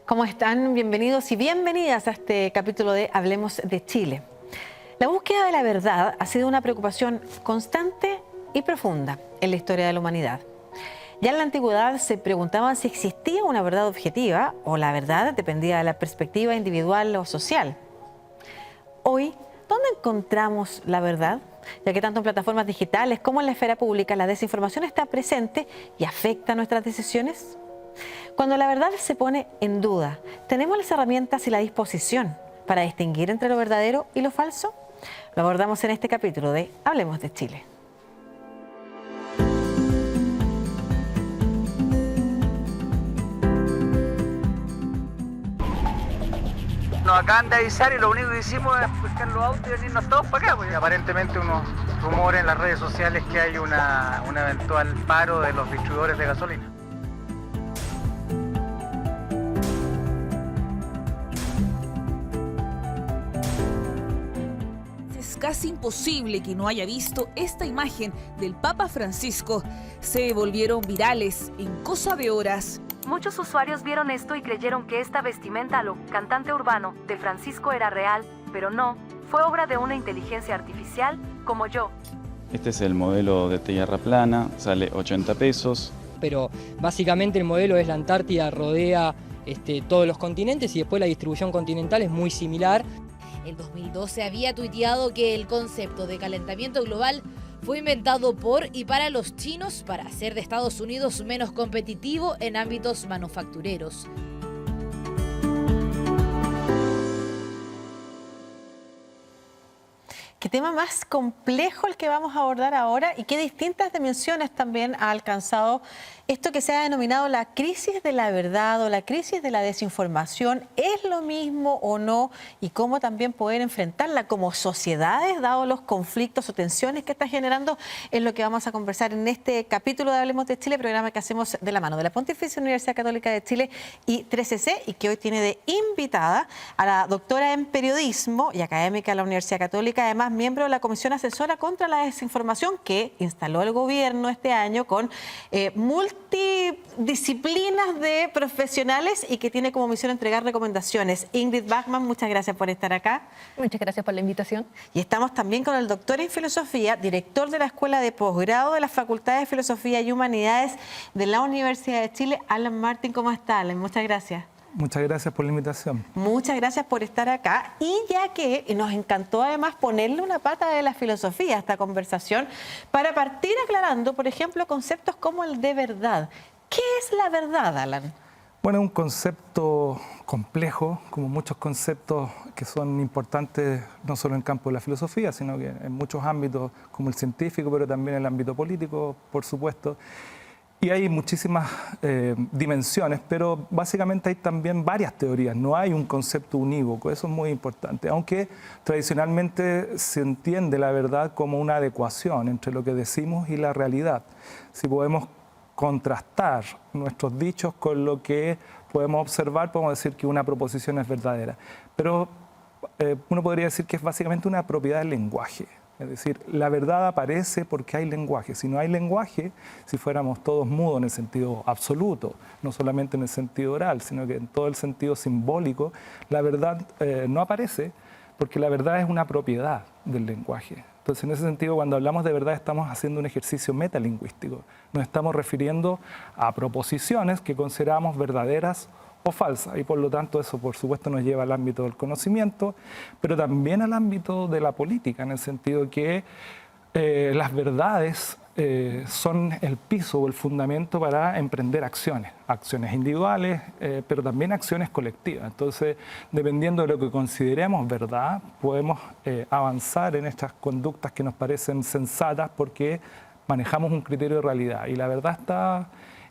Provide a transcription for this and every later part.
¿Cómo están? Bienvenidos y bienvenidas a este capítulo de Hablemos de Chile. La búsqueda de la verdad ha sido una preocupación constante y profunda en la historia de la humanidad. Ya en la antigüedad se preguntaban si existía una verdad objetiva o la verdad dependía de la perspectiva individual o social. Hoy, ¿dónde encontramos la verdad? Ya que tanto en plataformas digitales como en la esfera pública la desinformación está presente y afecta nuestras decisiones. Cuando la verdad se pone en duda, ¿tenemos las herramientas y la disposición para distinguir entre lo verdadero y lo falso? Lo abordamos en este capítulo de Hablemos de Chile. Nos acaban de avisar y lo único que hicimos es buscar los autos y venirnos todos para acá. Pues. Aparentemente unos rumores en las redes sociales que hay un eventual paro de los distribuidores de gasolina. Es casi imposible que no haya visto esta imagen del Papa Francisco. Se volvieron virales en cosa de horas. Muchos usuarios vieron esto y creyeron que esta vestimenta a lo cantante urbano de Francisco era real, pero no, fue obra de una inteligencia artificial como yo. Este es el modelo de tierra plana, sale 80 pesos. Pero básicamente el modelo es la Antártida, rodea todos los continentes y después la distribución continental es muy similar. En 2012 había tuiteado que el concepto de calentamiento global fue inventado por y para los chinos para hacer de Estados Unidos menos competitivo en ámbitos manufactureros. Qué tema más complejo el que vamos a abordar ahora y qué distintas dimensiones también ha alcanzado esto que se ha denominado la crisis de la verdad o la crisis de la desinformación. ¿Es lo mismo o no? Y cómo también poder enfrentarla como sociedades, dado los conflictos o tensiones que está generando, es lo que vamos a conversar en este capítulo de Hablemos de Chile, programa que hacemos de la mano de la Pontificia Universidad Católica de Chile y 3CC, y que hoy tiene de invitada a la doctora en periodismo y académica de la Universidad Católica, además miembro de la Comisión Asesora contra la Desinformación que instaló el gobierno este año con multidisciplinas de profesionales y que tiene como misión entregar recomendaciones. Ingrid Bachmann, muchas gracias por estar acá. Muchas gracias por la invitación. Y estamos también con el doctor en Filosofía, director de la Escuela de Posgrado de la Facultad de Filosofía y Humanidades de la Universidad de Chile, Alan Martin. ¿Cómo está, Alan? Muchas gracias. Muchas gracias por la invitación. Muchas gracias por estar acá. Y ya que nos encantó además ponerle una pata de la filosofía a esta conversación para partir aclarando, por ejemplo, conceptos como el de verdad. ¿Qué es la verdad, Alan? Bueno, es un concepto complejo, como muchos conceptos que son importantes no solo en el campo de la filosofía, sino que en muchos ámbitos como el científico, pero también en el ámbito político, por supuesto. Y hay muchísimas dimensiones, pero básicamente hay también varias teorías, no hay un concepto unívoco, eso es muy importante, aunque tradicionalmente se entiende la verdad como una adecuación entre lo que decimos y la realidad. Si podemos contrastar nuestros dichos con lo que podemos observar, podemos decir que una proposición es verdadera, pero uno podría decir que es básicamente una propiedad del lenguaje. Es decir, la verdad aparece porque hay lenguaje. Si no hay lenguaje, si fuéramos todos mudos en el sentido absoluto, no solamente en el sentido oral, sino que en todo el sentido simbólico, la verdad no aparece porque la verdad es una propiedad del lenguaje. Entonces, en ese sentido, cuando hablamos de verdad, estamos haciendo un ejercicio metalingüístico. Nos estamos refiriendo a proposiciones que consideramos verdaderas o falsa, y por lo tanto eso por supuesto nos lleva al ámbito del conocimiento, pero también al ámbito de la política, en el sentido que las verdades son el piso o el fundamento para emprender acciones individuales, pero también acciones colectivas. Entonces, dependiendo de lo que consideremos verdad, podemos avanzar en estas conductas que nos parecen sensatas porque manejamos un criterio de realidad, y la verdad está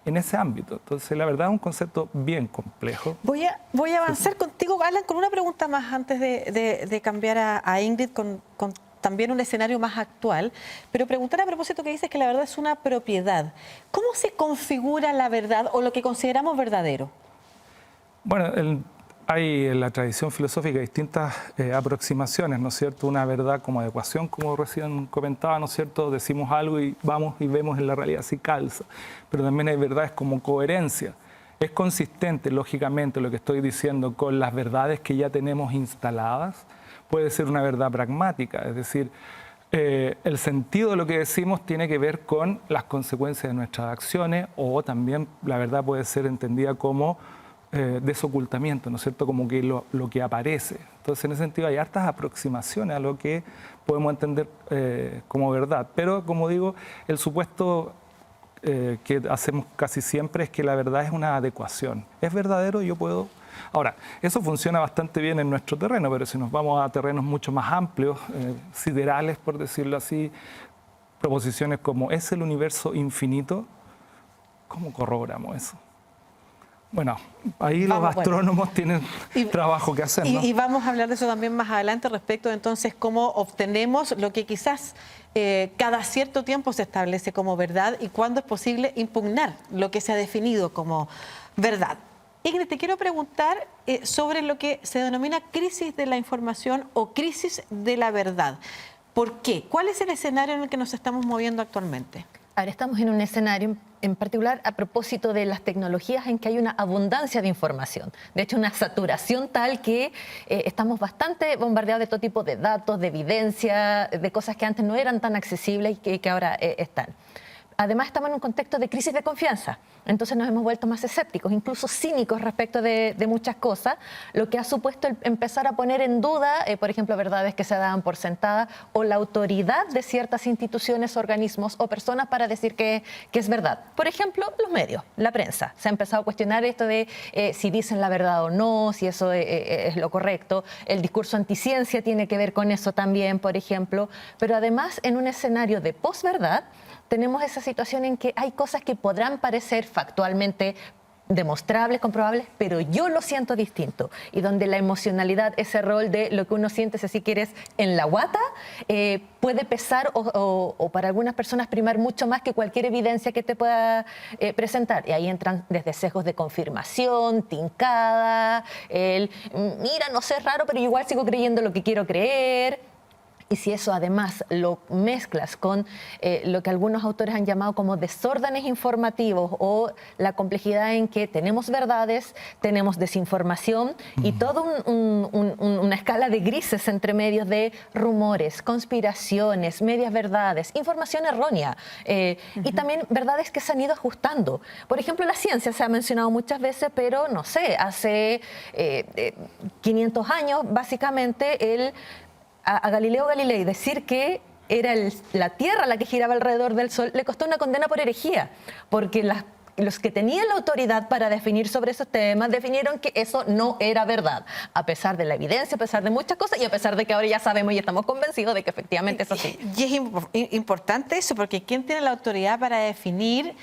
en ese ámbito. Entonces, la verdad es un concepto bien complejo. Voy a avanzar contigo, Alan, con una pregunta más antes de cambiar a Ingrid con también un escenario más actual, pero preguntar a propósito que dices que la verdad es una propiedad. ¿Cómo se configura la verdad o lo que consideramos verdadero? Bueno, Hay en la tradición filosófica distintas aproximaciones, ¿no es cierto? Una verdad como adecuación, como recién comentaba, ¿no es cierto? Decimos algo y vamos y vemos en la realidad si calza. Pero también hay verdades como coherencia. Es consistente, lógicamente, lo que estoy diciendo con las verdades que ya tenemos instaladas. Puede ser una verdad pragmática, es decir, el sentido de lo que decimos tiene que ver con las consecuencias de nuestras acciones, o también la verdad puede ser entendida como desocultamiento, ¿no es cierto? Como que lo que aparece. Entonces, en ese sentido, hay hartas aproximaciones a lo que podemos entender como verdad. Pero, como digo, el supuesto que hacemos casi siempre es que la verdad es una adecuación. ¿Es verdadero? Yo puedo... Ahora, eso funciona bastante bien en nuestro terreno, pero si nos vamos a terrenos mucho más amplios, siderales, por decirlo así, proposiciones como ¿es el universo infinito? ¿Cómo corroboramos eso? Bueno, ahí los astrónomos tienen trabajo que hacer, ¿no? Y vamos a hablar de eso también más adelante respecto de entonces cómo obtenemos lo que quizás cada cierto tiempo se establece como verdad y cuándo es posible impugnar lo que se ha definido como verdad. Ingrid, te quiero preguntar sobre lo que se denomina crisis de la información o crisis de la verdad. ¿Por qué? ¿Cuál es el escenario en el que nos estamos moviendo actualmente? Ahora estamos en un escenario en particular a propósito de las tecnologías en que hay una abundancia de información. De hecho, una saturación tal que estamos bastante bombardeados de todo tipo de datos, de evidencia, de cosas que antes no eran tan accesibles y que ahora están. Además, estamos en un contexto de crisis de confianza. Entonces nos hemos vuelto más escépticos, incluso cínicos respecto de muchas cosas, lo que ha supuesto el empezar a poner en duda, por ejemplo, verdades que se daban por sentadas o la autoridad de ciertas instituciones, organismos o personas para decir que es verdad. Por ejemplo, los medios, la prensa. Se ha empezado a cuestionar esto de si dicen la verdad o no, si eso es lo correcto. El discurso anticiencia tiene que ver con eso también, por ejemplo. Pero además, en un escenario de posverdad, tenemos esa situación en que hay cosas que podrán parecer factualmente demostrables, comprobables, pero yo lo siento distinto. Y donde la emocionalidad, ese rol de lo que uno siente, si quieres, en la guata, puede pesar o para algunas personas primar mucho más que cualquier evidencia que te pueda presentar. Y ahí entran desde sesgos de confirmación, tincada, mira, no sé, es raro, pero igual sigo creyendo lo que quiero creer. Y si eso además lo mezclas con lo que algunos autores han llamado como desórdenes informativos o la complejidad en que tenemos verdades, tenemos desinformación y toda una escala de grises entre medios de rumores, conspiraciones, medias verdades, información errónea y también verdades que se han ido ajustando. Por ejemplo, la ciencia se ha mencionado muchas veces, pero no sé, hace 500 años básicamente a Galileo Galilei decir que era la Tierra la que giraba alrededor del Sol le costó una condena por herejía, porque los que tenían la autoridad para definir sobre esos temas definieron que eso no era verdad, a pesar de la evidencia, a pesar de muchas cosas y a pesar de que ahora ya sabemos y estamos convencidos de que efectivamente es así. Y es importante eso, porque ¿quién tiene la autoridad para definir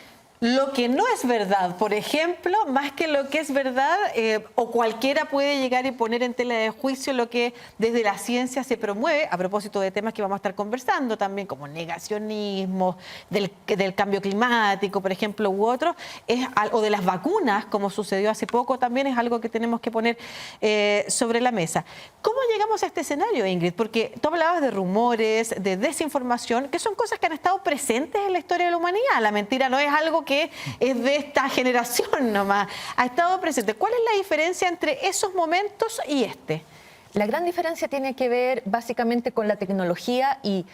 lo que no es verdad? Por ejemplo, más que lo que es verdad, o cualquiera puede llegar y poner en tela de juicio lo que desde la ciencia se promueve, a propósito de temas que vamos a estar conversando también, como negacionismo, del cambio climático, por ejemplo, u otros, o de las vacunas, como sucedió hace poco, también es algo que tenemos que poner sobre la mesa. ¿Cómo llegamos a este escenario, Ingrid? Porque tú hablabas de rumores, de desinformación, que son cosas que han estado presentes en la historia de la humanidad. La mentira no es algo que es de esta generación nomás, ha estado presente. ¿Cuál es la diferencia entre esos momentos y este? La gran diferencia tiene que ver básicamente con la tecnología y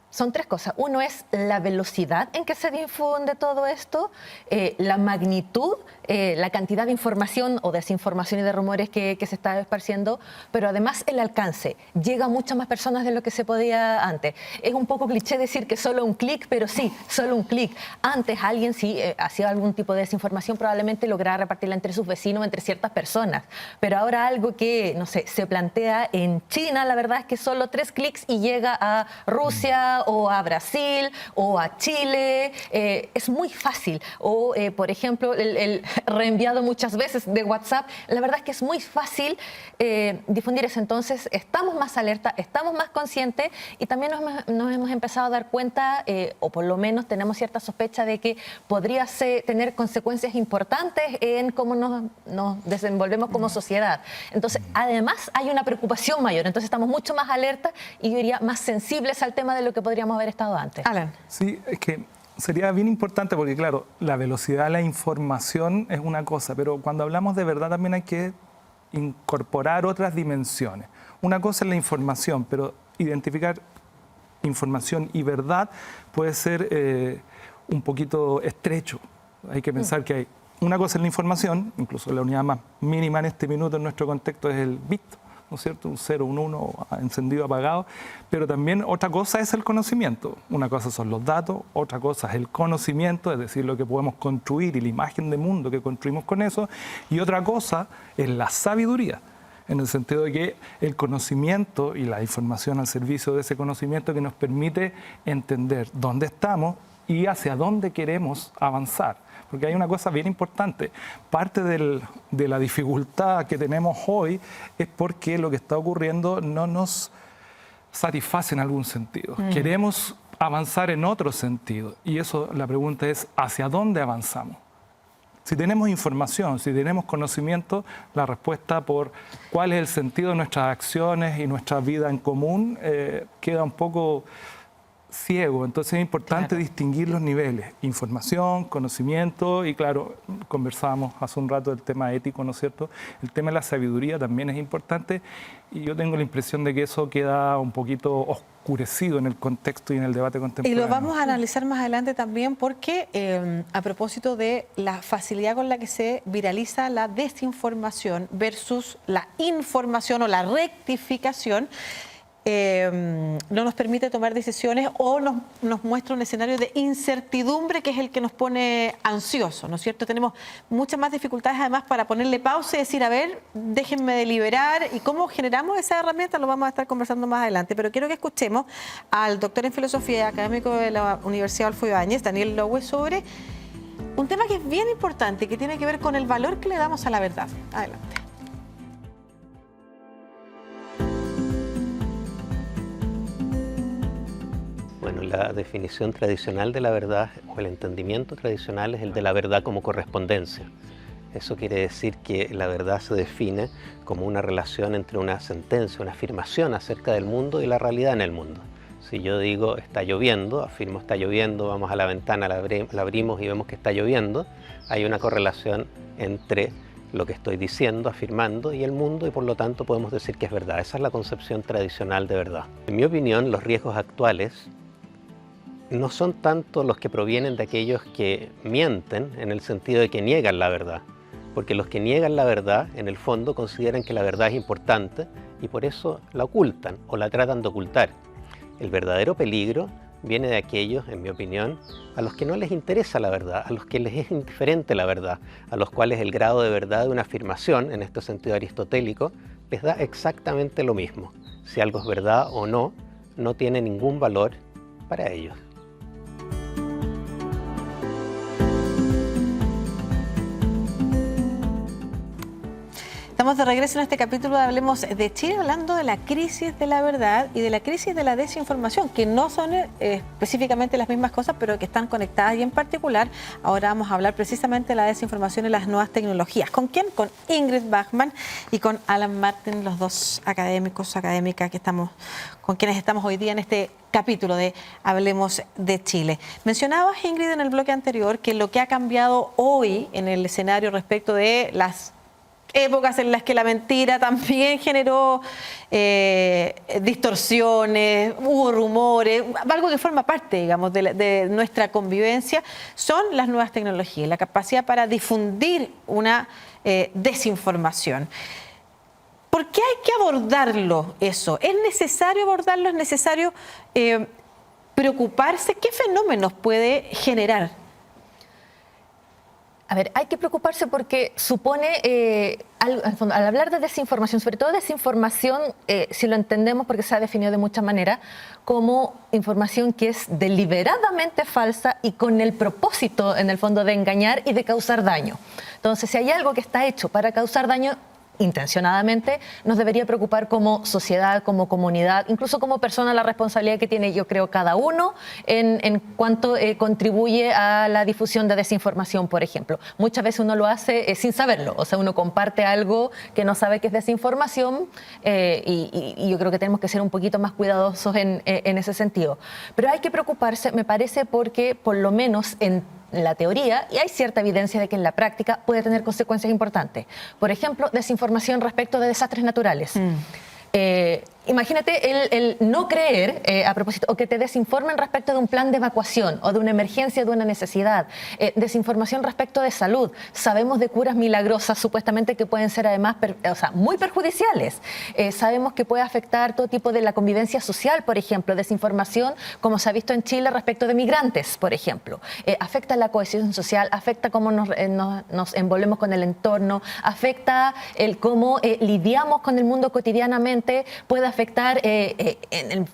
son tres cosas. Uno es la velocidad en que se difunde todo esto, la magnitud, la cantidad de información o desinformación y de rumores que se está esparciendo, pero además el alcance. Llega a muchas más personas de lo que se podía antes. Es un poco cliché decir que solo un clic, pero sí, solo un clic. Antes alguien sí hacía algún tipo de desinformación, probablemente lograba repartirla entre sus vecinos, entre ciertas personas. Pero ahora algo que, no sé, se plantea en China, la verdad es que solo 3 clics y llega a Rusia o a Brasil o a Chile. Es muy fácil. O, por ejemplo, el reenviado muchas veces de WhatsApp. La verdad es que es muy fácil difundir eso. Entonces, estamos más alerta, estamos más conscientes y también nos hemos empezado a dar cuenta, o por lo menos tenemos cierta sospecha de que podría tener consecuencias importantes en cómo nos desenvolvemos como sociedad. Entonces, además, hay una preocupación mayor. Entonces, estamos mucho más alertas y yo diría más sensibles al tema de lo que podríamos haber estado antes. Alan. Sí, es que sería bien importante porque, claro, la velocidad de la información es una cosa, pero cuando hablamos de verdad también hay que incorporar otras dimensiones. Una cosa es la información, pero identificar información y verdad puede ser un poquito estrecho. Hay que pensar que hay una cosa es la información, incluso la unidad más mínima en este minuto en nuestro contexto es el bit, ¿no es cierto? Un 0, un 1, encendido, apagado, pero también otra cosa es el conocimiento. Una cosa son los datos, otra cosa es el conocimiento, es decir, lo que podemos construir y la imagen de mundo que construimos con eso, y otra cosa es la sabiduría, en el sentido de que el conocimiento y la información al servicio de ese conocimiento que nos permite entender dónde estamos y hacia dónde queremos avanzar. Porque hay una cosa bien importante, parte de la dificultad que tenemos hoy es porque lo que está ocurriendo no nos satisface en algún sentido. Queremos avanzar en otro sentido y eso, la pregunta es, ¿hacia dónde avanzamos? Si tenemos información, si tenemos conocimiento, la respuesta por cuál es el sentido de nuestras acciones y nuestra vida en común queda un poco ciego. Entonces es importante distinguir los niveles, información, conocimiento y claro, conversábamos hace un rato del tema ético, ¿no es cierto? El tema de la sabiduría también es importante y yo tengo la impresión de que eso queda un poquito oscurecido en el contexto y en el debate contemporáneo. Y lo vamos a analizar más adelante también porque a propósito de la facilidad con la que se viraliza la desinformación versus la información o la rectificación, no nos permite tomar decisiones o nos muestra un escenario de incertidumbre que es el que nos pone ansiosos, ¿no es cierto? Tenemos muchas más dificultades además para ponerle pausa y decir, a ver, déjenme deliberar y cómo generamos esa herramienta lo vamos a estar conversando más adelante, pero quiero que escuchemos al doctor en filosofía y académico de la Universidad Adolfo Ibáñez, Daniel Lowe, sobre un tema que es bien importante y que tiene que ver con el valor que le damos a la verdad. Adelante. Bueno, la definición tradicional de la verdad o el entendimiento tradicional es el de la verdad como correspondencia. Eso quiere decir que la verdad se define como una relación entre una sentencia, una afirmación acerca del mundo y la realidad en el mundo. Si yo digo está lloviendo, afirmo está lloviendo, vamos a la ventana, la abrimos y vemos que está lloviendo, hay una correlación entre lo que estoy diciendo, afirmando y el mundo y por lo tanto podemos decir que es verdad. Esa es la concepción tradicional de verdad. En mi opinión, los riesgos actuales no son tanto los que provienen de aquellos que mienten en el sentido de que niegan la verdad, porque los que niegan la verdad en el fondo consideran que la verdad es importante y por eso la ocultan o la tratan de ocultar. El verdadero peligro viene de aquellos, en mi opinión, a los que no les interesa la verdad, a los que les es indiferente la verdad, a los cuales el grado de verdad de una afirmación, en este sentido aristotélico, les da exactamente lo mismo. Si algo es verdad o no, no tiene ningún valor para ellos. Estamos de regreso en este capítulo de Hablemos de Chile, hablando de la crisis de la verdad y de la crisis de la desinformación, que no son específicamente las mismas cosas, pero que están conectadas y en particular ahora vamos a hablar precisamente de la desinformación y las nuevas tecnologías. ¿Con quién? Con Ingrid Bachmann y con Alan Martin, los dos académicos, académicas con quienes estamos hoy día en este capítulo de Hablemos de Chile. Mencionabas, Ingrid, en el bloque anterior que lo que ha cambiado hoy en el escenario respecto de las épocas en las que la mentira también generó distorsiones, hubo rumores, algo que forma parte, digamos, de nuestra convivencia, son las nuevas tecnologías, la capacidad para difundir una desinformación. ¿Por qué hay que abordarlo eso? ¿Es necesario abordarlo? ¿Es necesario preocuparse? ¿Qué fenómenos puede generar? A ver, hay que preocuparse porque supone, al hablar de desinformación, sobre todo desinformación, si lo entendemos porque se ha definido de muchas maneras, como información que es deliberadamente falsa y con el propósito, en el fondo, de engañar y de causar daño. Entonces, si hay algo que está hecho para causar daño intencionadamente, nos debería preocupar como sociedad, como comunidad, incluso como persona, la responsabilidad que tiene, yo creo, cada uno en cuanto contribuye a la difusión de desinformación, por ejemplo. Muchas veces uno lo hace sin saberlo, o sea, uno comparte algo que no sabe que es desinformación y yo creo que tenemos que ser un poquito más cuidadosos en ese sentido. Pero hay que preocuparse, me parece, porque por lo menos en la teoría, y hay cierta evidencia de que en la práctica puede tener consecuencias importantes. Por ejemplo, desinformación respecto de desastres naturales. Imagínate el no creer, a propósito, o que te desinformen respecto de un plan de evacuación o de una emergencia, de una necesidad. Desinformación respecto de salud. Sabemos de curas milagrosas, supuestamente, que pueden ser además muy perjudiciales. Sabemos que puede afectar todo tipo de la convivencia social, por ejemplo. Desinformación, como se ha visto en Chile, respecto de migrantes, por ejemplo. Afecta la cohesión social, afecta cómo nos envolvemos con el entorno, afecta el cómo lidiamos con el mundo cotidianamente, puede afectar,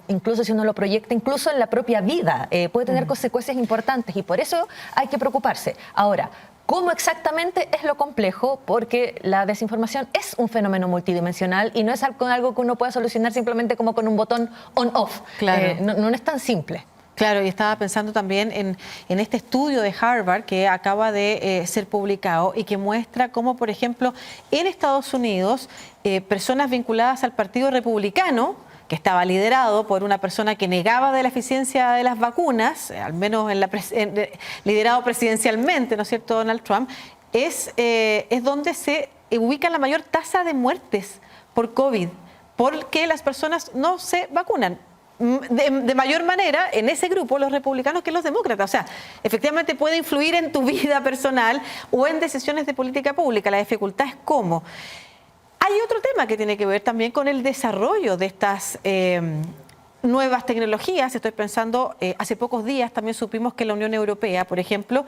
incluso si uno lo proyecta, incluso en la propia vida, puede tener consecuencias importantes y por eso hay que preocuparse. Ahora, ¿cómo exactamente? Es lo complejo, porque la desinformación es un fenómeno multidimensional y no es algo que uno pueda solucionar simplemente como con un botón on-off. Claro. No es tan simple. Claro, y estaba pensando también en este estudio de Harvard que acaba de ser publicado y que muestra cómo, por ejemplo, en Estados Unidos, personas vinculadas al Partido Republicano, que estaba liderado por una persona que negaba de la eficiencia de las vacunas, al menos liderado presidencialmente, ¿no es cierto?, Donald Trump, es donde se ubica la mayor tasa de muertes por COVID, porque las personas no se vacunan. De mayor manera en ese grupo los republicanos que los demócratas. O sea, efectivamente puede influir en tu vida personal o en decisiones de política pública. La dificultad es cómo. Hay otro tema que tiene que ver también con el desarrollo de estas nuevas tecnologías. Estoy pensando, hace pocos días también supimos que la Unión Europea, por ejemplo,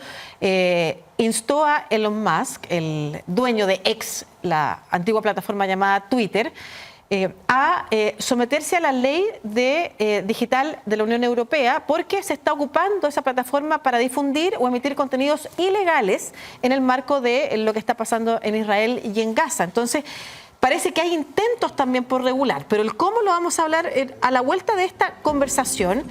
instó a Elon Musk, el dueño de X, la antigua plataforma llamada Twitter, a someterse a la ley digital de la Unión Europea, porque se está ocupando esa plataforma para difundir o emitir contenidos ilegales en el marco de lo que está pasando en Israel y en Gaza. Entonces, parece que hay intentos también por regular, pero el cómo lo vamos a hablar a la vuelta de esta conversación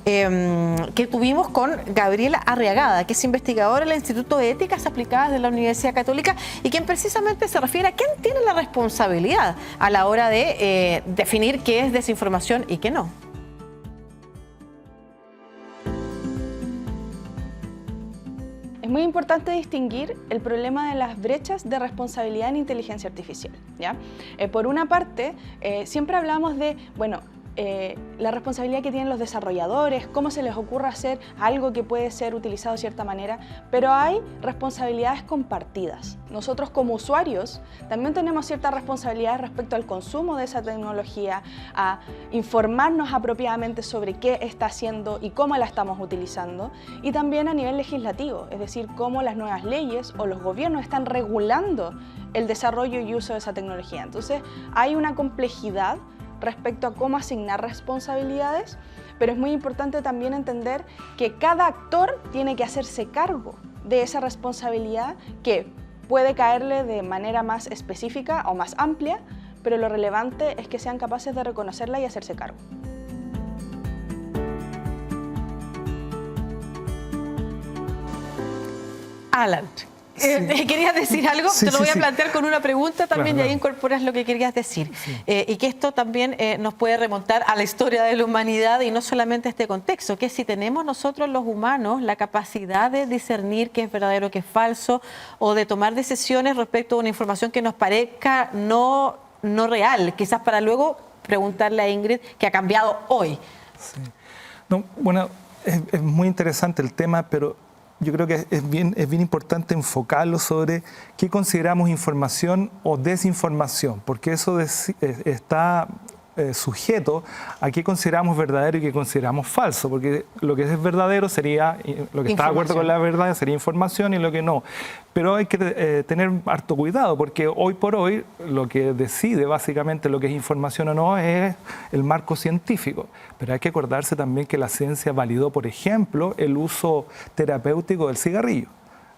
que tuvimos con Gabriela Arriagada, que es investigadora del Instituto de Éticas Aplicadas de la Universidad Católica y quien precisamente se refiere a quién tiene la responsabilidad a la hora de definir qué es desinformación y qué no. Es muy importante distinguir el problema de las brechas de responsabilidad en inteligencia artificial, ¿ya? Por una parte, siempre hablamos de, la responsabilidad que tienen los desarrolladores, cómo se les ocurre hacer algo que puede ser utilizado de cierta manera, pero hay responsabilidades compartidas. Nosotros como usuarios también tenemos ciertas responsabilidades respecto al consumo de esa tecnología, a informarnos apropiadamente sobre qué está haciendo y cómo la estamos utilizando, y también a nivel legislativo, es decir, cómo las nuevas leyes o los gobiernos están regulando el desarrollo y uso de esa tecnología. Entonces, hay una complejidad respecto a cómo asignar responsabilidades, pero es muy importante también entender que cada actor tiene que hacerse cargo de esa responsabilidad que puede caerle de manera más específica o más amplia, pero lo relevante es que sean capaces de reconocerla y hacerse cargo. Alan, ¿querías decir algo? Sí, te lo voy a sí. plantear con una pregunta también, Claro, y ahí incorporas lo que querías decir. Sí. Y que esto también nos puede remontar a la historia de la humanidad y no solamente a este contexto, que si tenemos nosotros los humanos la capacidad de discernir qué es verdadero, qué es falso, o de tomar decisiones respecto a una información que nos parezca no real, quizás para luego preguntarle a Ingrid qué ha cambiado hoy. Sí. No, bueno, es muy interesante el tema, pero yo creo que es bien importante enfocarlo sobre qué consideramos información o desinformación, porque eso está sujetos a qué consideramos verdadero y qué consideramos falso, porque lo que es verdadero sería, lo que está de acuerdo con la verdad sería información y lo que no. Pero hay que tener harto cuidado, porque hoy por hoy lo que decide básicamente lo que es información o no es el marco científico. Pero hay que acordarse también que la ciencia validó, por ejemplo, el uso terapéutico del cigarrillo.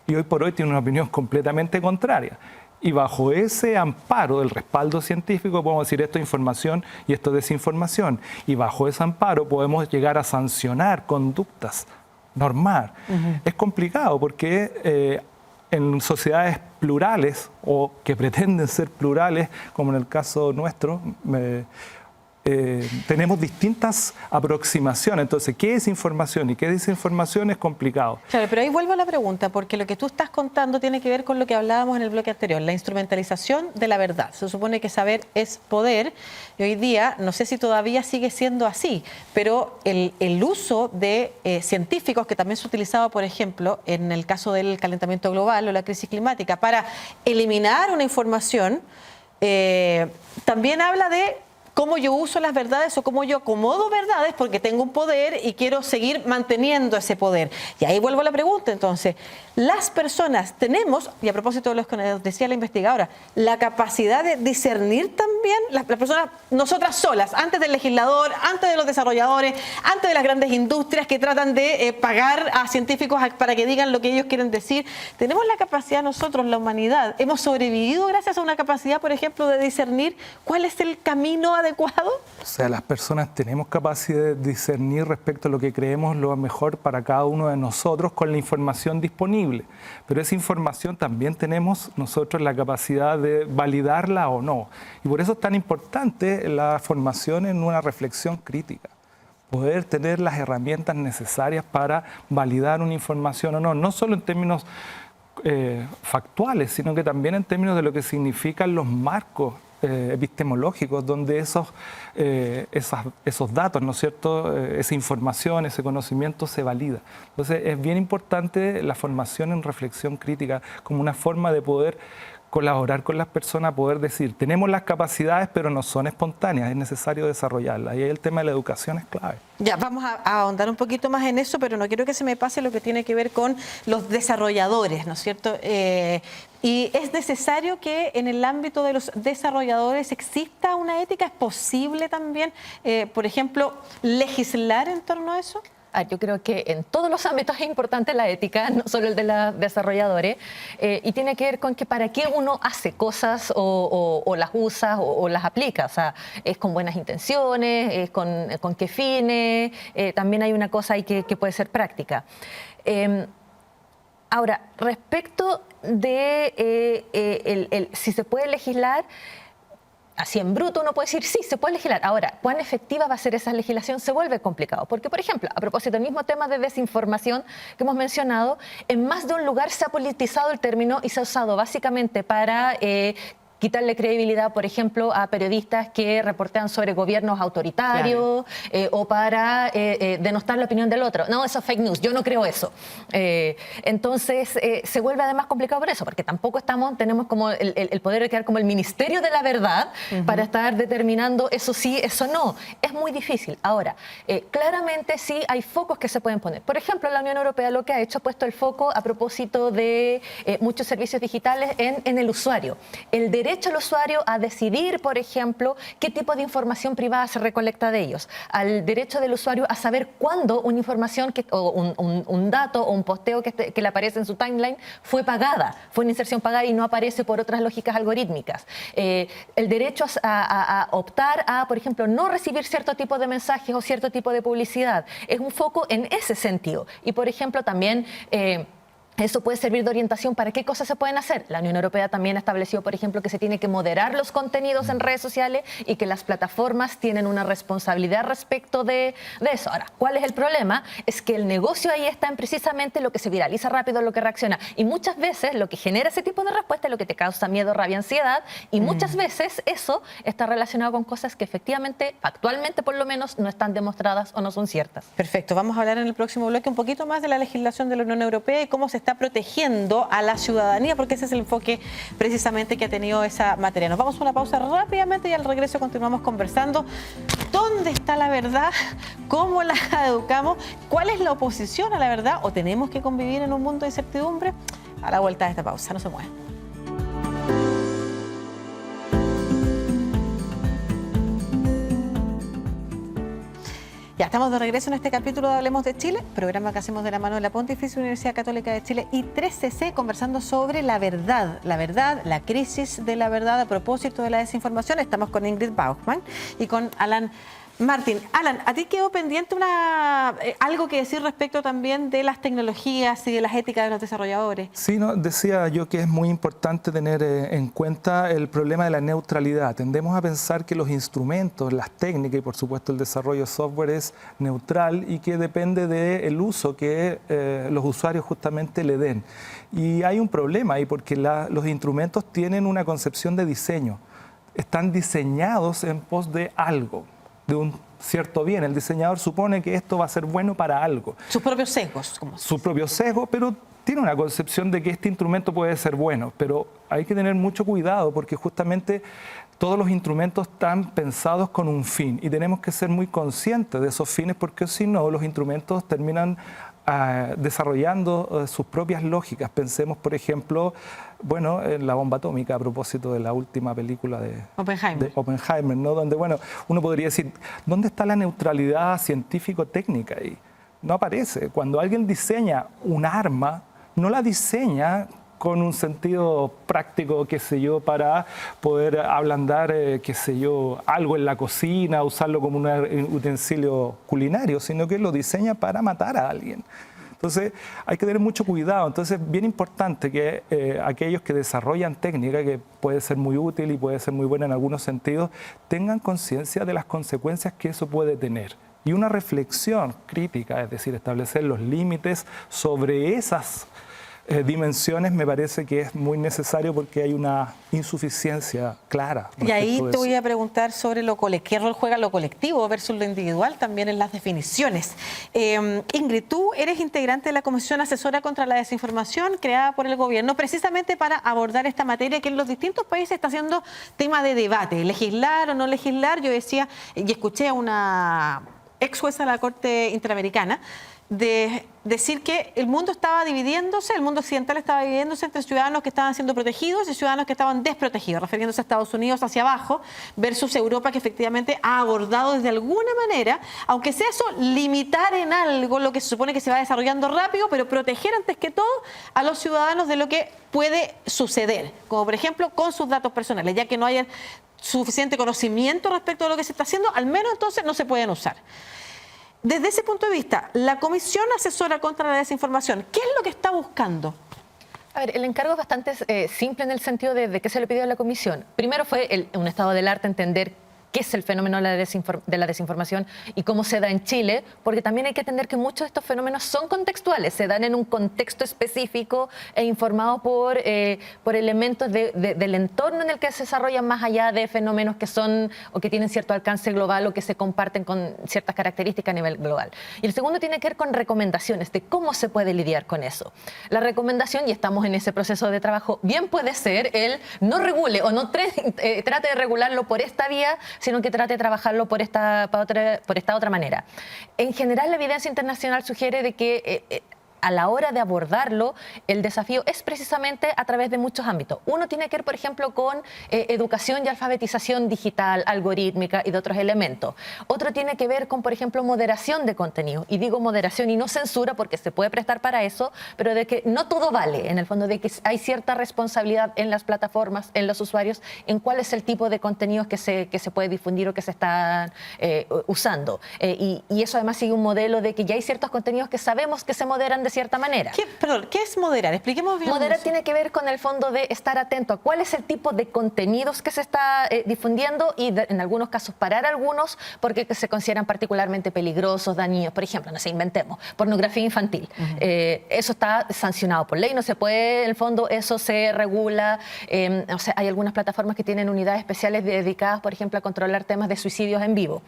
Y hoy por hoy tiene una opinión completamente contraria. Y bajo ese amparo del respaldo científico podemos decir esto es información y esto es desinformación. Y bajo ese amparo podemos llegar a sancionar conductas, normar. Es complicado porque en sociedades plurales o que pretenden ser plurales, como en el caso nuestro, tenemos distintas aproximaciones. Entonces, ¿qué es información y qué desinformación? Es complicado. Claro, pero ahí vuelvo a la pregunta, porque lo que tú estás contando tiene que ver con lo que hablábamos en el bloque anterior, la instrumentalización de la verdad. Se supone que saber es poder, y hoy día, no sé si todavía sigue siendo así, pero el uso de científicos, que también se ha utilizado, por ejemplo, en el caso del calentamiento global o la crisis climática, para eliminar una información, también habla de cómo yo uso las verdades o cómo yo acomodo verdades porque tengo un poder y quiero seguir manteniendo ese poder. Y ahí vuelvo a la pregunta, entonces, las personas tenemos, y a propósito de lo que nos decía la investigadora, la capacidad de discernir también, las personas, nosotras solas, antes del legislador, antes de los desarrolladores, antes de las grandes industrias que tratan de pagar a científicos para que digan lo que ellos quieren decir, tenemos la capacidad nosotros, la humanidad, hemos sobrevivido gracias a una capacidad, por ejemplo, de discernir cuál es el camino adecuado. O sea, las personas tenemos capacidad de discernir respecto a lo que creemos lo mejor para cada uno de nosotros con la información disponible. Pero esa información también tenemos nosotros la capacidad de validarla o no. Y por eso es tan importante la formación en una reflexión crítica. Poder tener las herramientas necesarias para validar una información o no. No solo en términos factuales, sino que también en términos de lo que significan los marcos epistemológicos, donde esos datos, ¿no es cierto?, esa información, ese conocimiento se valida. Entonces es bien importante la formación en reflexión crítica como una forma de poder colaborar con las personas, poder decir, tenemos las capacidades pero no son espontáneas, es necesario desarrollarlas. Y ahí el tema de la educación es clave. Ya, vamos a ahondar un poquito más en eso, pero no quiero que se me pase lo que tiene que ver con los desarrolladores, ¿no es cierto? Y es necesario que en el ámbito de los desarrolladores exista una ética. ¿Es posible también, por ejemplo, legislar en torno a eso? Yo creo que en todos los ámbitos es importante la ética, no solo el de los desarrolladores, y tiene que ver con que para qué uno hace cosas o las usa o las aplica. O sea, es con buenas intenciones, es con qué fines, también hay una cosa ahí que puede ser práctica. Ahora, respecto de si se puede legislar, así en bruto uno puede decir, sí, se puede legislar. Ahora, ¿cuán efectiva va a ser esa legislación? Se vuelve complicado. Porque, por ejemplo, a propósito del mismo tema de desinformación que hemos mencionado, en más de un lugar se ha politizado el término y se ha usado básicamente para quitarle credibilidad, por ejemplo, a periodistas que reportean sobre gobiernos autoritarios, claro, o para denostar la opinión del otro. No, eso es fake news, yo no creo eso. Entonces, se vuelve además complicado por eso, porque tampoco tenemos como el poder de crear como el ministerio de la verdad para estar determinando eso sí, eso no. Es muy difícil. Ahora, claramente sí hay focos que se pueden poner. Por ejemplo, la Unión Europea lo que ha hecho ha puesto el foco a propósito de muchos servicios digitales en el usuario. El derecho al usuario a decidir, por ejemplo, qué tipo de información privada se recolecta de ellos, al derecho del usuario a saber cuándo una información o un dato o un posteo que le aparece en su timeline fue pagada, fue una inserción pagada y no aparece por otras lógicas algorítmicas. El derecho a optar a, por ejemplo, no recibir cierto tipo de mensajes o cierto tipo de publicidad. Es un foco en ese sentido. Y, por ejemplo, también eso puede servir de orientación para qué cosas se pueden hacer. La Unión Europea también estableció, por ejemplo, que se tiene que moderar los contenidos en redes sociales y que las plataformas tienen una responsabilidad respecto de eso. Ahora, ¿cuál es el problema? Es que el negocio ahí está en precisamente lo que se viraliza rápido, lo que reacciona. Y muchas veces lo que genera ese tipo de respuesta es lo que te causa miedo, rabia, ansiedad. Y muchas veces eso está relacionado con cosas que efectivamente, actualmente por lo menos, no están demostradas o no son ciertas. Perfecto. Vamos a hablar en el próximo bloque un poquito más de la legislación de la Unión Europea y cómo se está está protegiendo a la ciudadanía, porque ese es el enfoque precisamente que ha tenido esa materia. Nos vamos a una pausa rápidamente y al regreso continuamos conversando. ¿Dónde está la verdad? ¿Cómo la educamos? ¿Cuál es la oposición a la verdad? ¿O tenemos que convivir en un mundo de incertidumbre? A la vuelta de esta pausa, no se muevan. Ya estamos de regreso en este capítulo de Hablemos de Chile, programa que hacemos de la mano de la Pontificia Universidad Católica de Chile y 3CC, conversando sobre la verdad, la crisis de la verdad a propósito de la desinformación. Estamos con Ingrid Bauchmann y con Alan Martín. Alan, ¿a ti quedó pendiente algo que decir respecto también de las tecnologías y de las éticas de los desarrolladores? Sí, no, decía yo que es muy importante tener en cuenta el problema de la neutralidad. Tendemos a pensar que los instrumentos, las técnicas y por supuesto el desarrollo de software es neutral y que depende del uso que los usuarios justamente le den. Y hay un problema ahí porque los instrumentos tienen una concepción de diseño. Están diseñados en pos de algo, de un cierto bien. El diseñador supone que esto va a ser bueno para algo. Sus propios sesgos. Su propio sesgo, pero tiene una concepción de que este instrumento puede ser bueno. Pero hay que tener mucho cuidado porque justamente todos los instrumentos están pensados con un fin y tenemos que ser muy conscientes de esos fines porque si no, los instrumentos terminan desarrollando sus propias lógicas. Pensemos, por ejemplo, bueno, en la bomba atómica, a propósito de la última película de Oppenheimer, ¿no? Donde, bueno, uno podría decir, ¿dónde está la neutralidad científico-técnica ahí? No aparece. Cuando alguien diseña un arma, no la diseña con un sentido práctico, qué sé yo, para poder ablandar, qué sé yo, algo en la cocina, usarlo como un utensilio culinario, sino que lo diseña para matar a alguien. Entonces, hay que tener mucho cuidado. Entonces, es bien importante que aquellos que desarrollan técnica, que puede ser muy útil y puede ser muy buena en algunos sentidos, tengan conciencia de las consecuencias que eso puede tener. Y una reflexión crítica, es decir, establecer los límites sobre esas dimensiones me parece que es muy necesario porque hay una insuficiencia clara. Y ahí te voy a preguntar sobre qué rol juega lo colectivo versus lo individual también en las definiciones. Ingrid, tú eres integrante de la Comisión Asesora contra la Desinformación creada por el gobierno precisamente para abordar esta materia que en los distintos países está siendo tema de debate, legislar o no legislar. Yo decía y escuché a una ex jueza de la Corte Interamericana de decir que el mundo estaba dividiéndose, el mundo occidental estaba dividiéndose entre ciudadanos que estaban siendo protegidos y ciudadanos que estaban desprotegidos, refiriéndose a Estados Unidos hacia abajo versus Europa, que efectivamente ha abordado desde alguna manera, aunque sea eso, limitar en algo lo que se supone que se va desarrollando rápido, pero proteger antes que todo a los ciudadanos de lo que puede suceder, como por ejemplo con sus datos personales, ya que no haya suficiente conocimiento respecto a lo que se está haciendo, al menos entonces no se pueden usar. Desde ese punto de vista, la Comisión Asesora contra la Desinformación, ¿qué es lo que está buscando? A ver, el encargo es bastante simple en el sentido de qué se le pidió a la Comisión. Primero fue un estado del arte, entender qué es el fenómeno de la desinformación y cómo se da en Chile, porque también hay que entender que muchos de estos fenómenos son contextuales, se dan en un contexto específico e informados por elementos del entorno en el que se desarrollan más allá de fenómenos que son o que tienen cierto alcance global o que se comparten con ciertas características a nivel global. Y el segundo tiene que ver con recomendaciones de cómo se puede lidiar con eso. La recomendación, y estamos en ese proceso de trabajo, bien puede ser el no regule o no trate de regularlo por esta vía, sino que trate de trabajarlo por esta otra manera. En general, la evidencia internacional sugiere de que a la hora de abordarlo, el desafío es precisamente a través de muchos ámbitos. Uno tiene que ver, por ejemplo, con educación y alfabetización digital, algorítmica y de otros elementos. Otro tiene que ver con, por ejemplo, moderación de contenido. Y digo moderación y no censura porque se puede prestar para eso, pero de que no todo vale, en el fondo de que hay cierta responsabilidad en las plataformas, en los usuarios, en cuál es el tipo de contenidos que se puede difundir o que se están usando. Y eso además sigue un modelo de que ya hay ciertos contenidos que sabemos que se moderan de cierta manera. ¿Qué es moderar? Expliquemos bien. Moderar tiene que ver con el fondo de estar atento a cuál es el tipo de contenidos que se está difundiendo y en algunos casos parar algunos porque se consideran particularmente peligrosos, dañinos. Por ejemplo, no sé, inventemos, pornografía infantil. Eso está sancionado por ley, no se puede, en el fondo eso se regula. O sea, hay algunas plataformas que tienen unidades especiales dedicadas, por ejemplo, a controlar temas de suicidios en vivo.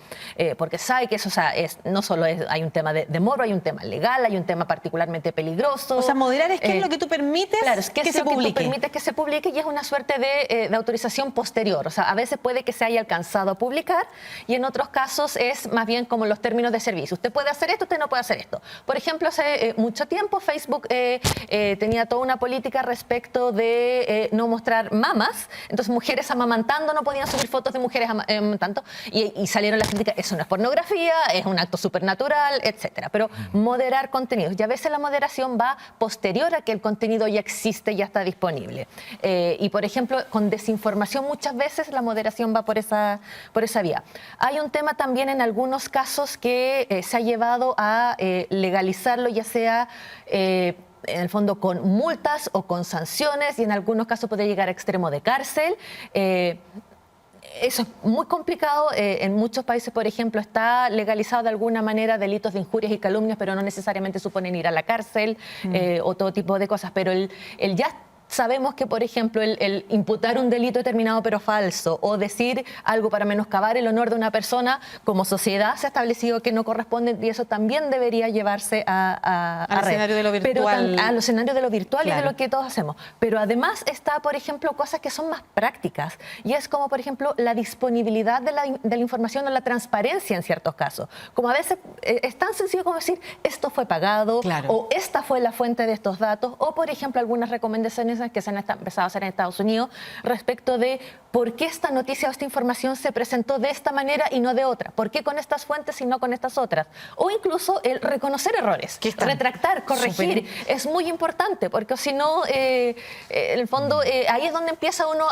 Porque sabe que eso, o sea, no solo hay un tema de morbo, hay un tema legal, hay un tema particularmente particularmente peligroso. O sea, moderar es qué es lo que tú permites, claro, es que se lo que tú publique. permites que se publique, y es una suerte de autorización posterior. O sea, a veces puede que se haya alcanzado a publicar y en otros casos es más bien como los términos de servicio. Usted puede hacer esto, usted no puede hacer esto. Por ejemplo, hace mucho tiempo Facebook tenía toda una política respecto de no mostrar mamas. Entonces, mujeres amamantando no podían subir fotos de mujeres amamantando, y salieron las críticas: eso no es pornografía, es un acto supernatural, etcétera. Pero moderar contenidos, y a veces la moderación va posterior a que el contenido ya existe, ya está disponible. Y por ejemplo, con desinformación muchas veces la moderación va por esa vía. Hay un tema también en algunos casos que se ha llevado a legalizarlo, ya sea en el fondo con multas o con sanciones, y en algunos casos puede llegar a extremo de cárcel. Eso es muy complicado. En muchos países, por ejemplo, está legalizado de alguna manera delitos de injurias y calumnias, pero no necesariamente suponen ir a la cárcel o todo tipo de cosas. Pero el ya sabemos que, por ejemplo, el imputar un delito determinado pero falso, o decir algo para menoscabar el honor de una persona, como sociedad se ha establecido que no corresponde, y eso también debería llevarse al escenario de lo virtual. Pero al escenario de lo virtual, claro, y de lo que todos hacemos. Pero además está, por ejemplo, cosas que son más prácticas, y es como, por ejemplo, la disponibilidad de la información, o la transparencia en ciertos casos. Como a veces es tan sencillo como decir: esto fue pagado, claro, o esta fue la fuente de estos datos, o por ejemplo algunas recomendaciones que se han empezado a hacer en Estados Unidos respecto de por qué esta noticia o esta información se presentó de esta manera y no de otra, por qué con estas fuentes y no con estas otras, o incluso el reconocer errores, retractar, corregir. Es muy importante, porque si no, en el fondo, ahí es donde empieza uno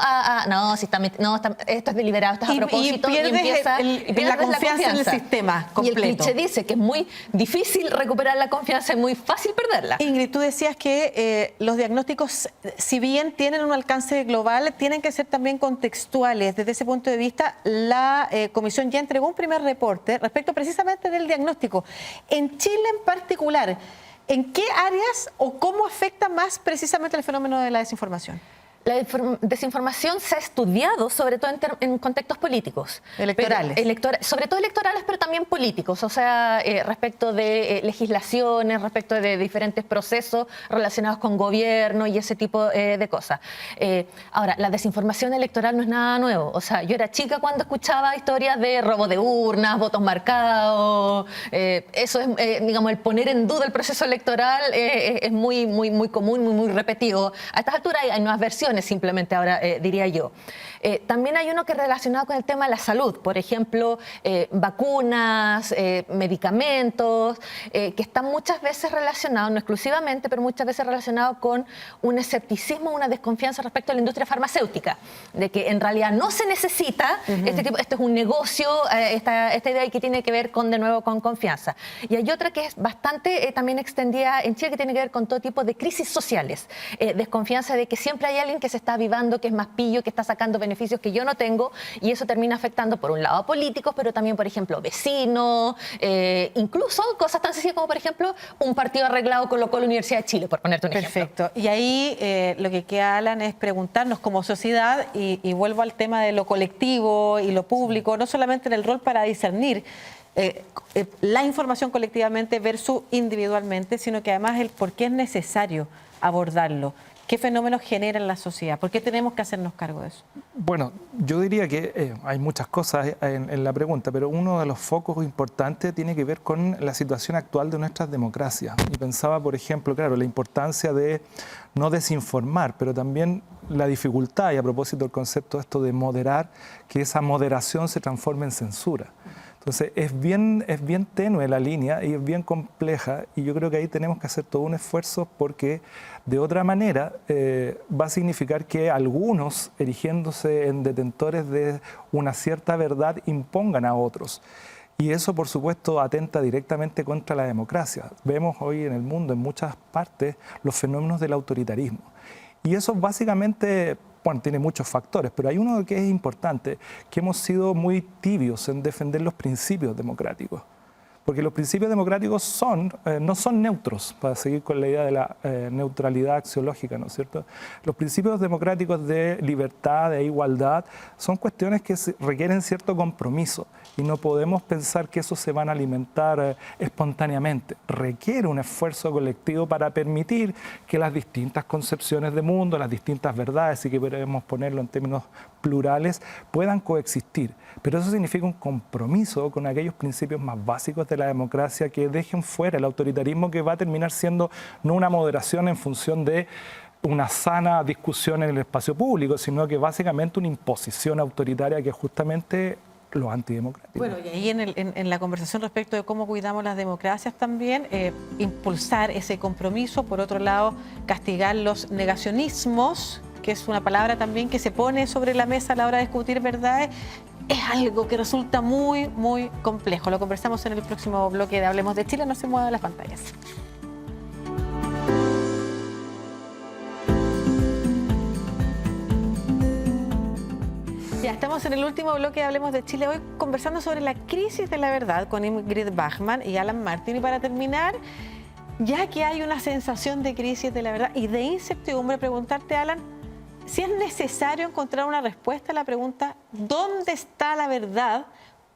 esto es deliberado, esto es a propósito, y empieza la confianza en el sistema completo. Y el cliché dice que es muy difícil recuperar la confianza, es muy fácil perderla. Ingrid, tú decías que los diagnósticos, si bien tienen un alcance global, tienen que ser también contextuales. Desde ese punto de vista, la Comisión ya entregó un primer reporte respecto precisamente del diagnóstico. En Chile en particular, ¿en qué áreas o cómo afecta más precisamente el fenómeno de la desinformación? La desinformación se ha estudiado sobre todo en contextos políticos. Electorales. Sobre todo electorales, pero también políticos. O sea, respecto de legislaciones, respecto de diferentes procesos relacionados con gobierno y ese tipo de cosas. Ahora, la desinformación electoral no es nada nuevo. O sea, yo era chica cuando escuchaba historias de robo de urnas, votos marcados. Eso es, digamos, el poner en duda el proceso electoral es muy común, muy repetido. A estas alturas hay nuevas versiones, simplemente ahora diría yo. También hay uno que es relacionado con el tema de la salud, por ejemplo, vacunas, medicamentos, que están muchas veces relacionados, no exclusivamente, pero muchas veces relacionados con un escepticismo, una desconfianza respecto a la industria farmacéutica, de que en realidad no se necesita esto es un negocio, esta idea que tiene que ver de nuevo con confianza. Y hay otra que es bastante también extendida en Chile, que tiene que ver con todo tipo de crisis sociales, desconfianza de que siempre hay alguien que se está avivando, que es más pillo, que está sacando beneficios que yo no tengo, y eso termina afectando por un lado a políticos, pero también, por ejemplo, vecinos, incluso cosas tan sencillas como, por ejemplo, un partido arreglado colocó la Universidad de Chile, por ponerte un ejemplo. Perfecto. Y ahí lo que queda, Alan, es preguntarnos como sociedad, y vuelvo al tema de lo colectivo y lo público, no solamente en el rol para discernir la información colectivamente versus individualmente, sino que además el por qué es necesario abordarlo. ¿Qué fenómenos genera en la sociedad? ¿Por qué tenemos que hacernos cargo de eso? Bueno, yo diría que hay muchas cosas en la pregunta, pero uno de los focos importantes tiene que ver con la situación actual de nuestras democracias. Y pensaba, por ejemplo, claro, la importancia de no desinformar, pero también la dificultad, y a propósito del concepto esto de moderar, que esa moderación se transforme en censura. Entonces, es bien tenue la línea y es bien compleja, y yo creo que ahí tenemos que hacer todo un esfuerzo, porque de otra manera va a significar que algunos, erigiéndose en detentores de una cierta verdad, impongan a otros. Y eso, por supuesto, atenta directamente contra la democracia. Vemos hoy en el mundo, en muchas partes, los fenómenos del autoritarismo. Y eso básicamente, bueno, tiene muchos factores, pero hay uno que es importante, que hemos sido muy tibios en defender los principios democráticos. porque los principios democráticos no son neutros, para seguir con la idea de la neutralidad axiológica, ¿no es cierto? Los principios democráticos de libertad, de igualdad, son cuestiones que requieren cierto compromiso y no podemos pensar que eso se van a alimentar espontáneamente. Requiere un esfuerzo colectivo para permitir que las distintas concepciones de mundo, las distintas verdades, y que podemos ponerlo en términos plurales, puedan coexistir. Pero eso significa un compromiso con aquellos principios más básicos de la democracia que dejen fuera el autoritarismo, que va a terminar siendo no una moderación en función de una sana discusión en el espacio público, sino que básicamente una imposición autoritaria que es justamente lo antidemocrático. Bueno, y ahí en la conversación respecto de cómo cuidamos las democracias también, impulsar ese compromiso, por otro lado, castigar los negacionismos, que es una palabra también que se pone sobre la mesa a la hora de discutir verdades, es algo que resulta muy, muy complejo. Lo conversamos en el próximo bloque de Hablemos de Chile. No se muevan las pantallas. Ya estamos en el último bloque de Hablemos de Chile, hoy conversando sobre la crisis de la verdad con Ingrid Bachmann y Alan Martin. Y para terminar, ya que hay una sensación de crisis de la verdad y de incertidumbre, preguntarte, Alan, si es necesario encontrar una respuesta a la pregunta ¿dónde está la verdad?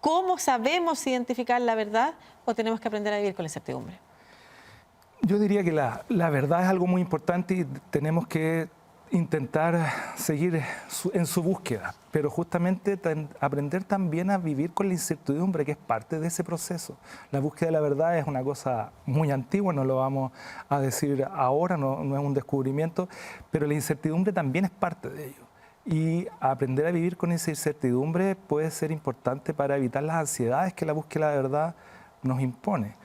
¿Cómo sabemos identificar la verdad? ¿O tenemos que aprender a vivir con la incertidumbre? Yo diría que la verdad es algo muy importante y tenemos que intentar seguir en su búsqueda, pero justamente aprender también a vivir con la incertidumbre, que es parte de ese proceso. La búsqueda de la verdad es una cosa muy antigua, no lo vamos a decir ahora, no es un descubrimiento, pero la incertidumbre también es parte de ello. Y aprender a vivir con esa incertidumbre puede ser importante para evitar las ansiedades que la búsqueda de la verdad nos impone.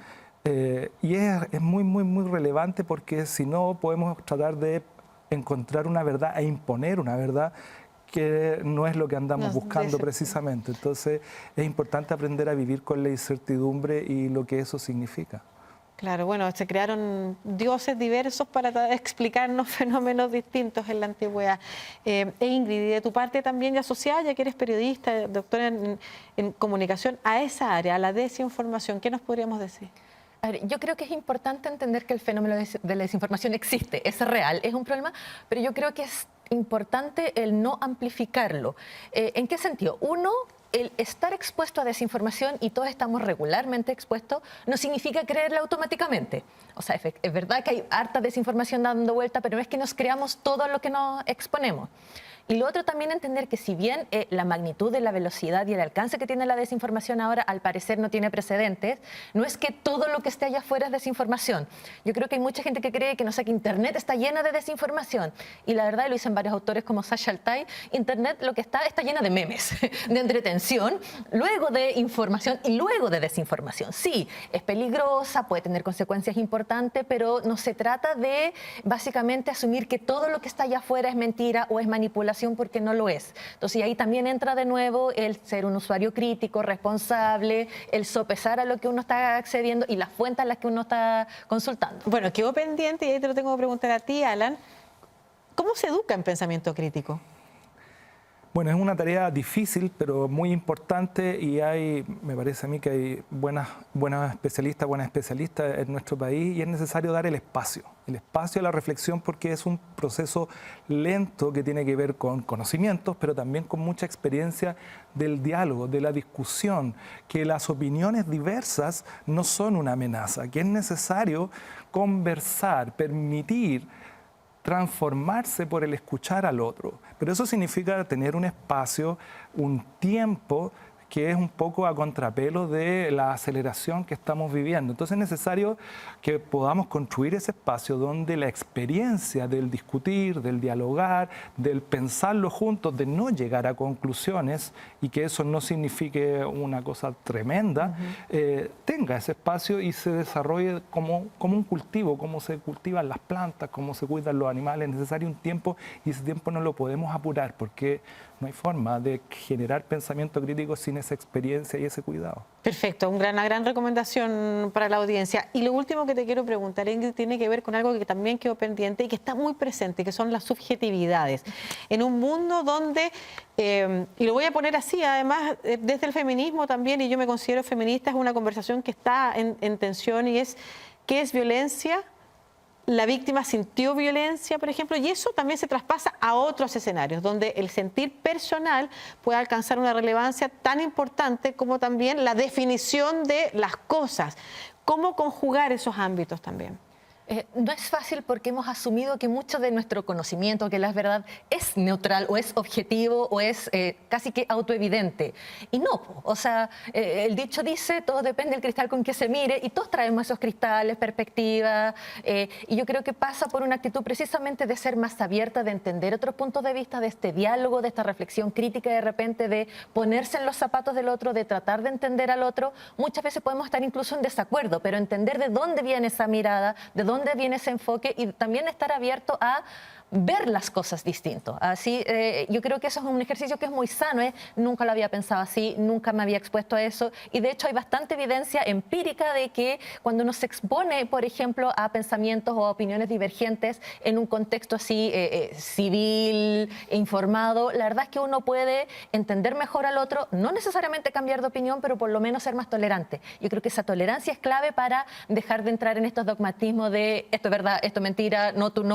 Y es muy, muy, muy relevante, porque si no podemos tratar de encontrar una verdad e imponer una verdad que no es lo que andamos buscando precisamente. Entonces es importante aprender a vivir con la incertidumbre y lo que eso significa. Claro, bueno, se crearon dioses diversos para explicarnos fenómenos distintos en la antigüedad. Ingrid, y de tu parte también, ya asociada, ya que eres periodista, doctora en comunicación, a esa área, a la desinformación, ¿qué nos podríamos decir? Yo creo que es importante entender que el fenómeno de la desinformación existe, es real, es un problema, pero yo creo que es importante el no amplificarlo. ¿En qué sentido? Uno, el estar expuesto a desinformación, y todos estamos regularmente expuestos, no significa creerla automáticamente. O sea, es verdad que hay harta desinformación dando vuelta, pero no es que nos creamos todo lo que nos exponemos. Y lo otro también, entender que si bien la magnitud de la velocidad y el alcance que tiene la desinformación ahora al parecer no tiene precedentes, no es que todo lo que esté allá afuera es desinformación. Yo creo que hay mucha gente que cree que, no sé, que Internet está llena de desinformación. Y la verdad, y lo dicen varios autores como Sasha Altai, Internet lo que está llena de memes, de entretención, luego de información y luego de desinformación. Sí, es peligrosa, puede tener consecuencias importantes, pero no se trata de básicamente asumir que todo lo que está allá afuera es mentira o es manipulación, porque no lo es. Entonces ahí también entra de nuevo el ser un usuario crítico, responsable, el sopesar a lo que uno está accediendo y las fuentes a las que uno está consultando. Bueno, quedó pendiente, y ahí te lo tengo que preguntar a ti, Alan, ¿cómo se educa en pensamiento crítico? Bueno, es una tarea difícil, pero muy importante, y me parece a mí que hay buenas especialistas en nuestro país, y es necesario dar el espacio a la reflexión, porque es un proceso lento que tiene que ver con conocimientos, pero también con mucha experiencia del diálogo, de la discusión, que las opiniones diversas no son una amenaza, que es necesario conversar, permitir transformarse por el escuchar al otro. Pero eso significa tener un espacio, un tiempo que es un poco a contrapelo de la aceleración que estamos viviendo. Entonces es necesario que podamos construir ese espacio donde la experiencia del discutir, del dialogar, del pensarlo juntos, de no llegar a conclusiones, y que eso no signifique una cosa tremenda, tenga ese espacio y se desarrolle como un cultivo, como se cultivan las plantas, como se cuidan los animales. Es necesario un tiempo, y ese tiempo no lo podemos apurar, porque no hay forma de generar pensamiento crítico sin tiene esa experiencia y ese cuidado. Perfecto, una gran recomendación para la audiencia. Y lo último que te quiero preguntar, Ingrid, tiene que ver con algo que también quedó pendiente y que está muy presente, que son las subjetividades. En un mundo donde, y lo voy a poner así, además, desde el feminismo también, y yo me considero feminista, es una conversación que está en tensión y es ¿qué es violencia? La víctima sintió violencia, por ejemplo, y eso también se traspasa a otros escenarios, donde el sentir personal puede alcanzar una relevancia tan importante como también la definición de las cosas. ¿Cómo conjugar esos ámbitos también? No es fácil porque hemos asumido que mucho de nuestro conocimiento, que la verdad es neutral o es objetivo o es casi que autoevidente. Y no, o sea, el dicho dice, todo depende del cristal con que se mire y todos traemos esos cristales, perspectivas. Y yo creo que pasa por una actitud precisamente de ser más abierta, de entender otros puntos de vista, de este diálogo, de esta reflexión crítica de repente, de ponerse en los zapatos del otro, de tratar de entender al otro. Muchas veces podemos estar incluso en desacuerdo, pero entender de dónde viene esa mirada, de dónde viene ese enfoque y también estar abierto a ver las cosas distinto. Así, yo creo que eso es un ejercicio que es muy sano. Nunca lo había pensado así, nunca me había expuesto a eso y de hecho hay bastante evidencia empírica de que cuando uno se expone, por ejemplo, a pensamientos o a opiniones divergentes en un contexto así civil, informado, la verdad es que uno puede entender mejor al otro, no necesariamente cambiar de opinión, pero por lo menos ser más tolerante. Yo creo que esa tolerancia es clave para dejar de entrar en estos dogmatismos de esto es verdad, esto es mentira, no, tú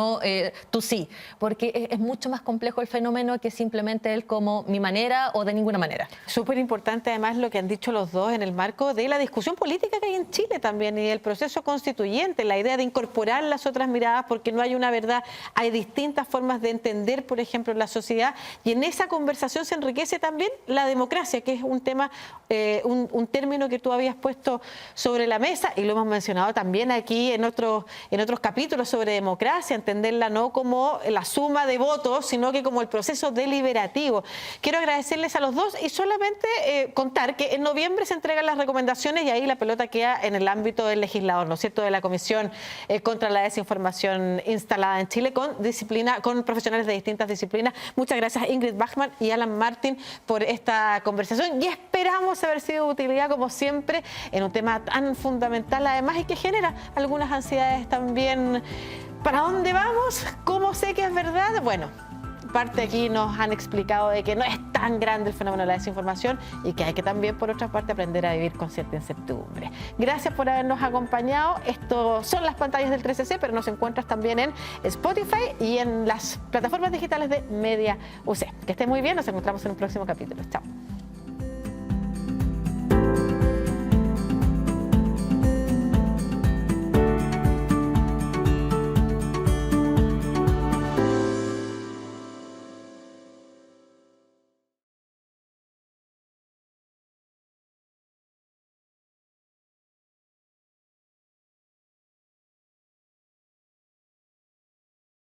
sí. Porque es mucho más complejo el fenómeno que simplemente el como mi manera o de ninguna manera. Súper importante además lo que han dicho los dos en el marco de la discusión política que hay en Chile también y el proceso constituyente, la idea de incorporar las otras miradas porque no hay una verdad, hay distintas formas de entender, por ejemplo, la sociedad y en esa conversación se enriquece también la democracia, que es un tema, un término que tú habías puesto sobre la mesa y lo hemos mencionado también aquí en otros capítulos sobre democracia, entenderla no como la suma de votos, sino que como el proceso deliberativo. Quiero agradecerles a los dos y solamente contar que en noviembre se entregan las recomendaciones y ahí la pelota queda en el ámbito del legislador, ¿no es cierto?, de la Comisión contra la Desinformación instalada en Chile con profesionales de distintas disciplinas. Muchas gracias Ingrid Bachmann y Alan Martin por esta conversación y esperamos haber sido de utilidad como siempre en un tema tan fundamental además y que genera algunas ansiedades también. ¿Para dónde vamos? ¿Cómo sé que es verdad? Bueno, parte aquí nos han explicado de que no es tan grande el fenómeno de la desinformación y que hay que también, por otra parte, aprender a vivir con cierta incertidumbre. Gracias por habernos acompañado. Esto son las pantallas del 13C, pero nos encuentras también en Spotify y en las plataformas digitales de Media UC. Que esté muy bien, nos encontramos en un próximo capítulo. Chao.